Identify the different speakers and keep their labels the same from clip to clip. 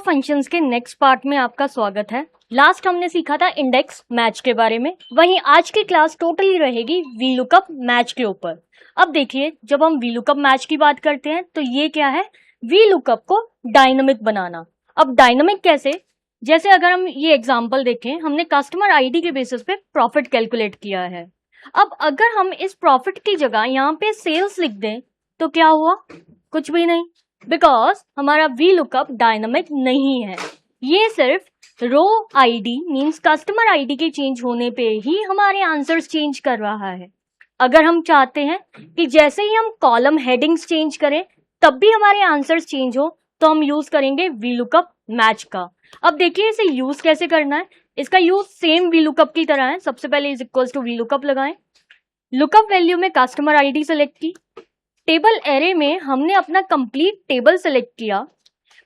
Speaker 1: Functions के next part में आपका स्वागत है। लास्ट हमने सीखा था इंडेक्स मैच के बारे में, वहीं आज की क्लास टोटली रहेगी वीलुकअप मैच के ऊपर। अब देखिए, जब हम वीलुकअप मैच की बात करते हैं तो ये क्या है, वीलुकअप को डायनामिक बनाना। अब डायनामिक कैसे, जैसे अगर हम ये एग्जांपल देखें, हमने कस्टमर आईडी के बेसिस पे प्रॉफिट कैलकुलेट किया है। अब अगर हम इस प्रॉफिट की जगह यहाँ पे सेल्स लिख दें तो क्या हुआ, कुछ भी नहीं, बिकॉज हमारा वीलुकअप डायनामिक नहीं है। ये सिर्फ रो आईडी मींस कस्टमर आईडी के चेंज होने पे ही हमारे आंसर्स चेंज कर रहा है। अगर हम चाहते हैं कि जैसे ही हम कॉलम हेडिंग्स चेंज करें तब भी हमारे आंसर्स चेंज हो तो हम यूज करेंगे वीलुकअप मैच का। अब देखिए इसे यूज कैसे करना है। इसका यूज सेम वीलुकअप की तरह है। सबसे पहले इज इक्वल्स टू वीलुकअप लगाएं, लुकअप वैल्यू में कस्टमर आईडी सेलेक्ट की, टेबल एरे में हमने अपना कंप्लीट टेबल सेलेक्ट किया,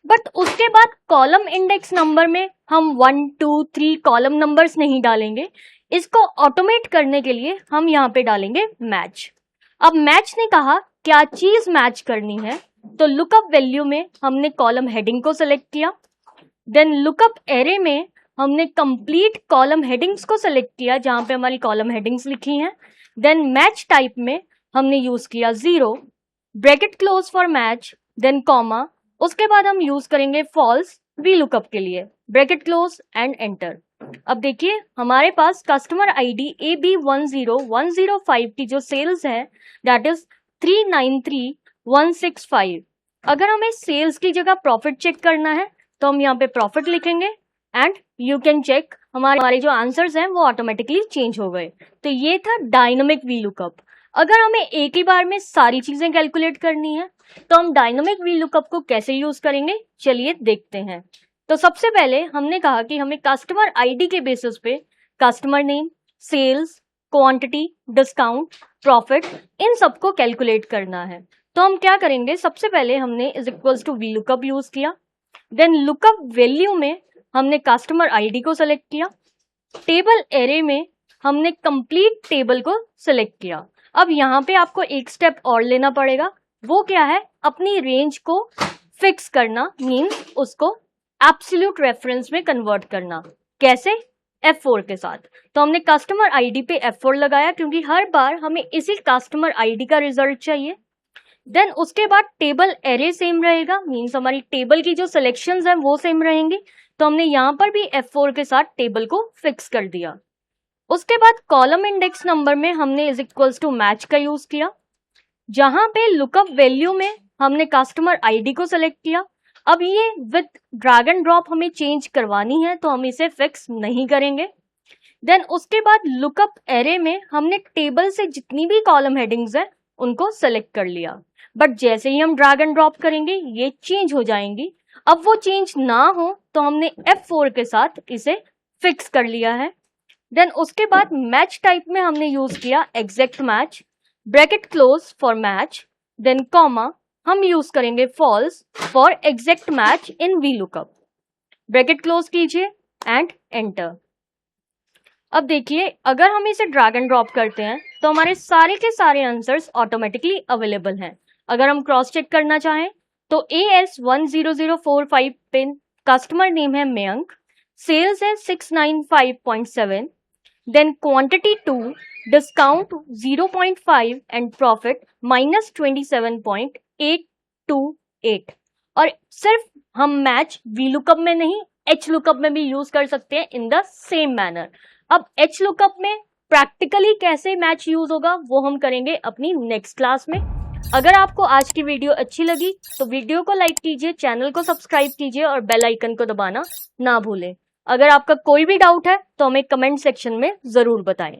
Speaker 1: बट उसके बाद कॉलम इंडेक्स नंबर में हम 1 2 3 कॉलम नंबर्स नहीं डालेंगे। इसको ऑटोमेट करने के लिए हम यहाँ पे डालेंगे मैच। अब मैच ने कहा क्या चीज मैच करनी है, तो लुकअप वैल्यू में हमने कॉलम हेडिंग को सेलेक्ट किया, देन लुकअप एरे में हमने कंप्लीट कॉलम हेडिंग्स को सेलेक्ट किया जहां पे हमारी कॉलम हेडिंग्स लिखी हैं, देन मैच टाइप में हमने यूज किया 0, bracket close for match, then comma, उसके बाद हम यूज करेंगे फॉल्स वीलुकअप के लिए, ब्रैकेट क्लोज एंड एंटर। अब देखिए हमारे पास कस्टमर आईडी AB10105 की जो सेल्स है दैट इज 393165। अगर हमें सेल्स की जगह प्रॉफिट चेक करना है तो हम यहाँ पे प्रॉफिट लिखेंगे एंड यू कैन चेक हमारे जो आंसर्स हैं वो ऑटोमेटिकली चेंज हो गए। तो ये था डायनामिक वीलुकअप। अगर हमें एक ही बार में सारी चीजें कैलकुलेट करनी है तो हम डायनामिक वीलुकअप को कैसे यूज करेंगे, चलिए देखते हैं। तो सबसे पहले हमने कहा कि हमें कस्टमर आईडी के बेसिस पे customer name, sales, quantity, discount, profit, इन सबको कैलकुलेट करना है। तो हम क्या करेंगे, सबसे पहले हमने is equals to VLOOKUP use किया, देन लुकअप वैल्यू में हमने कस्टमर आईडी को सेलेक्ट किया, टेबल एरे में हमने कंप्लीट टेबल को सेलेक्ट किया। अब यहाँ पे आपको एक स्टेप और लेना पड़ेगा, वो क्या है, अपनी रेंज को फिक्स करना, मींस उसको एब्सोल्यूट रेफरेंस में कन्वर्ट करना। कैसे, F4 के साथ। तो हमने कस्टमर आईडी पे F4 लगाया क्योंकि हर बार हमें इसी कस्टमर आईडी का रिजल्ट चाहिए। देन उसके बाद टेबल एरे सेम रहेगा, मींस हमारी टेबल की जो सिलेक्शंस हैं वो सेम रहेंगी। तो हमने यहाँ पर भी F4 के साथ टेबल को फिक्स कर दिया। उसके बाद कॉलम इंडेक्स नंबर में हमने इज इक्वल्स टू मैच का यूज किया, जहां पे लुकअप वैल्यू में हमने कस्टमर आईडी को सेलेक्ट किया। अब ये विद ड्रैग एंड ड्रॉप हमें चेंज करवानी है तो हम इसे फिक्स नहीं करेंगे। देन उसके बाद लुकअप एरे में हमने टेबल से जितनी भी कॉलम हेडिंग्स है उनको सेलेक्ट कर लिया, बट जैसे ही हम ड्रैग एंड ड्रॉप करेंगे ये चेंज हो जाएंगी। अब वो चेंज ना हो तो हमने F4 के साथ इसे फिक्स कर लिया है। देन उसके बाद मैच टाइप में हमने यूज किया exact match, bracket close for match, then comma, हम यूज करेंगे false for exact match in VLOOKUP, bracket close कीजिए एंड एंटर। अब देखिए अगर हम इसे ड्रैग एंड ड्रॉप करते हैं तो हमारे सारे के सारे आंसर्स ऑटोमेटिकली अवेलेबल हैं। अगर हम क्रॉस चेक करना चाहें तो AS10045 पिन कस्टमर नेम है मयंक, सेल्स है 695.7, then quantity 2, discount 0.5 and profit -27.828। और सिर्फ हम मैच वीलुकअप में नहीं एच लुकअप में भी यूज कर सकते हैं इन द सेम मैनर। अब एच लुकअप में प्रैक्टिकली कैसे मैच यूज होगा वो हम करेंगे अपनी नेक्स्ट क्लास में। अगर आपको आज की वीडियो अच्छी लगी तो वीडियो को लाइक कीजिए, चैनल को सब्सक्राइब कीजिए और बेल आइकन को दबाना ना भूलें। अगर आपका कोई भी डाउट है तो हमें कमेंट सेक्शन में जरूर बताएं।